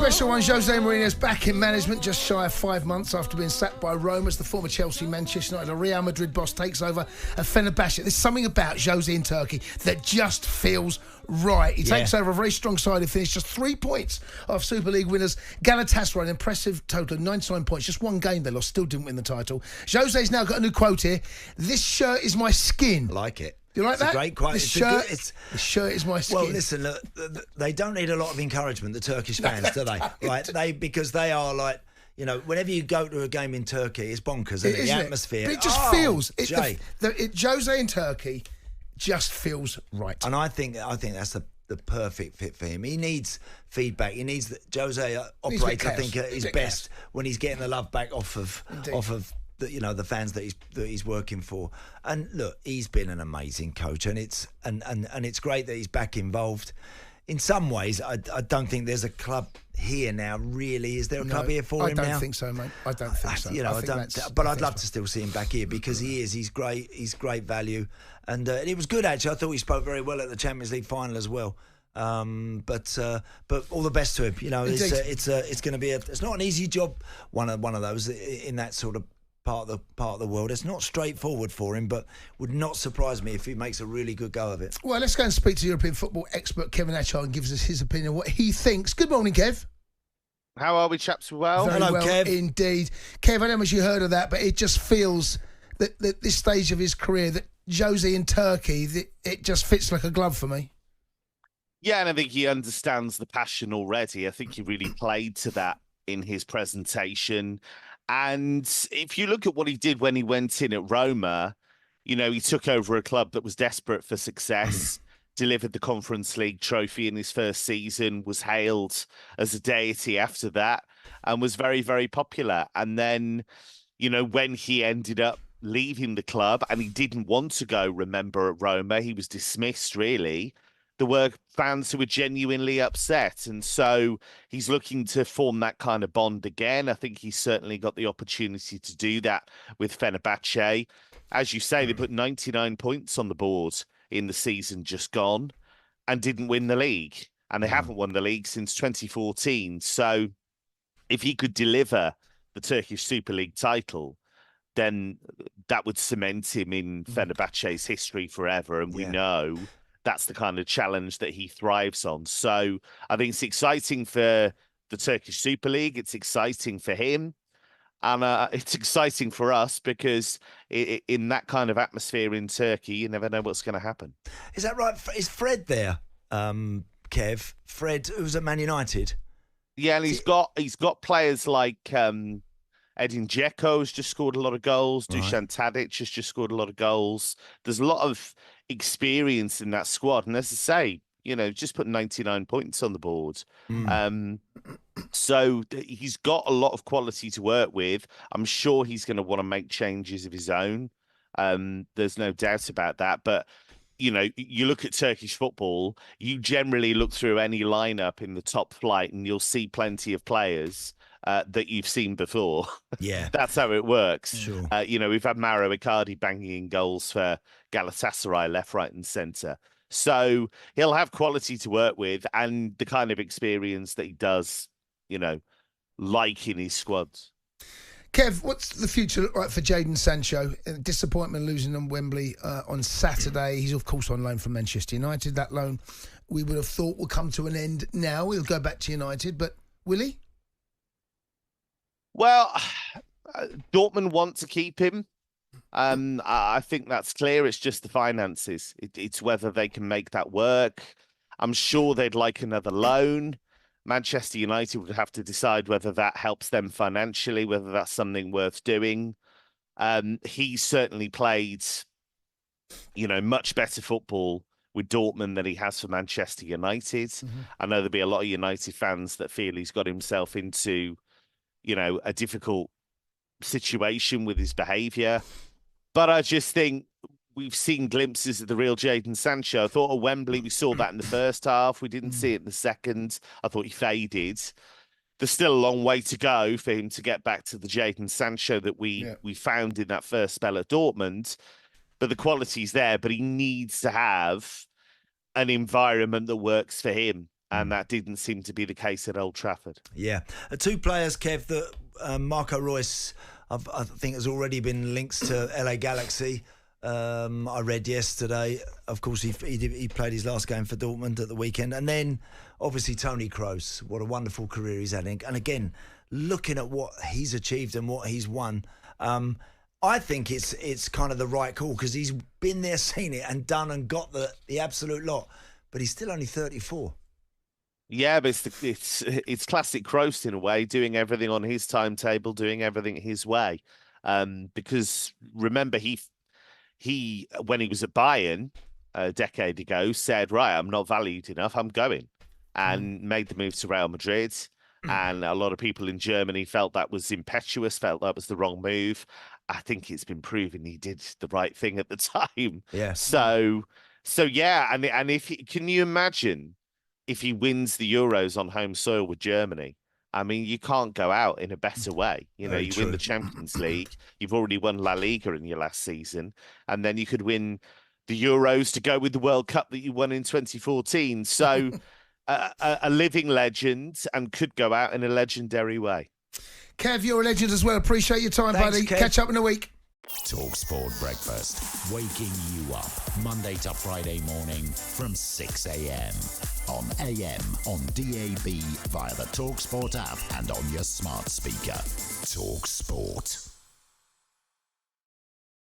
special one. José Mourinho is back in management just shy of 5 months after being sacked by Rome as the former Chelsea, Manchester United, and Real Madrid boss takes over at Fenerbahce. There's something about José in Turkey that just feels right. He takes over a very strong side and finished just 3 points off Super League winners Galatasaray, an impressive total of 99 points. Just one game they lost, still didn't win the title. José's now got a new quote here. This shirt is my skin. I like it. You like it's that? A great quote. This shirt is my skin. Well, listen, look, they don't need a lot of encouragement, the Turkish fans, do they? Right? Because they are like, you know, whenever you go to a game in Turkey, it's bonkers, isn't it? The atmosphere. But it just feels. José in Turkey just feels right. And I think that's the perfect fit for him. He needs feedback. He needs José operates, I think, at his best when he's getting the love back off of the fans that he's working for. And look, he's been an amazing coach, and it's great that he's back involved. In some ways, I don't think there's a club here now. Really, is there a club here for him now? I don't think so, mate. I don't think so. But I'd love to still see him back here because he's great. He's great value, and it was good actually. I thought he spoke very well at the Champions League final as well. But all the best to him. You know, it's going to be it's not an easy job. One of those in that sort of part of the world. It's not straightforward for him, but would not surprise me if he makes a really good go of it. Well, let's go and speak to European football expert Kevin Atchard and gives us his opinion, what he thinks. Good morning, Kev. How are we, chaps? Well, Very well, Kev. Indeed. Kev, I don't know if you heard of that, but it just feels that this stage of his career, that José in Turkey, it just fits like a glove for me. Yeah, and I think he understands the passion already. I think he really played to that in his presentation. And if you look at what he did when he went in at Roma, you know, he took over a club that was desperate for success, delivered the Conference League trophy in his first season, was hailed as a deity after that, and was very, very popular. And then, you know, when he ended up leaving the club and he didn't want to go, remember, at Roma, he was dismissed, really. There were fans who were genuinely upset. And so he's looking to form that kind of bond again. I think he's certainly got the opportunity to do that with Fenerbahce. As you say, they put 99 points on the board in the season just gone and didn't win the league. And they haven't won the league since 2014. So if he could deliver the Turkish Super League title, then that would cement him in Fenerbahce's history forever. And we know that's the kind of challenge that he thrives on. So I think it's exciting for the Turkish Super League. It's exciting for him. And it's exciting for us because in that kind of atmosphere in Turkey, you never know what's going to happen. Is that right? Is Fred there, Kev? Fred, who's at Man United? Yeah, and he's got players like Edin Dzeko has just scored a lot of goals. Right. Dusan Tadic has just scored a lot of goals. There's a lot of experience in that squad. And as I say, you know, just put 99 points on the board. So he's got a lot of quality to work with. I'm sure he's going to want to make changes of his own. There's no doubt about that. But, you know, you look at Turkish football, you generally look through any lineup in the top flight and you'll see plenty of players that you've seen before. Yeah. That's how it works. Sure. You know, we've had Mauro Icardi banging in goals for Galatasaray left, right and centre. So he'll have quality to work with and the kind of experience that he does, you know, like in his squads. Kev, what's the future look like for Jadon Sancho? Disappointment losing on Wembley on Saturday. He's, of course, on loan from Manchester United. That loan we would have thought will come to an end now. He'll go back to United, but will he? Well, Dortmund want to keep him. I think that's clear. It's just the finances. It's whether they can make that work. I'm sure they'd like another loan. Manchester United would have to decide whether that helps them financially, whether that's something worth doing. He's certainly played, you know, much better football with Dortmund than he has for Manchester United. I know there'll be a lot of United fans that feel he's got himself into, you know, a difficult situation with his behaviour. But I just think we've seen glimpses of the real Jadon Sancho. I thought at Wembley we saw that in the first half. We didn't see it in the second. I thought he faded. There's still a long way to go for him to get back to the Jadon Sancho that we found in that first spell at Dortmund. But the quality's there, but he needs to have an environment that works for him. And that didn't seem to be the case at Old Trafford. Yeah. Two players, Kev, that Marco Reus, I think, has already been linked to LA Galaxy. I read yesterday. Of course, he played his last game for Dortmund at the weekend. And then, obviously, Toni Kroos. What a wonderful career he's had. And again, looking at what he's achieved and what he's won, I think it's kind of the right call because he's been there, seen it, and done and got the absolute lot. But he's still only 34. Yeah, but it's classic Kroos in a way, doing everything on his timetable, doing everything his way. Because remember, he when he was at Bayern a decade ago said, right, I'm not valued enough, I'm going, and made the move to Real Madrid. And a lot of people in Germany felt that was impetuous, felt that was the wrong move. I think it's been proven he did the right thing at the time. Yeah. So yeah, and can you imagine if he wins the Euros on home soil with Germany? I mean, you can't go out in a better way. You know, win the Champions League. You've already won La Liga in your last season. And then you could win the Euros to go with the World Cup that you won in 2014. So a living legend, and could go out in a legendary way. Kev, you're a legend as well. Appreciate your time, Thanks, buddy. Kev. Catch up in a week. talkSPORT Breakfast, waking you up Monday to Friday morning from 6 a.m. on AM, on DAB, via the talkSPORT app and on your smart speaker. talkSPORT.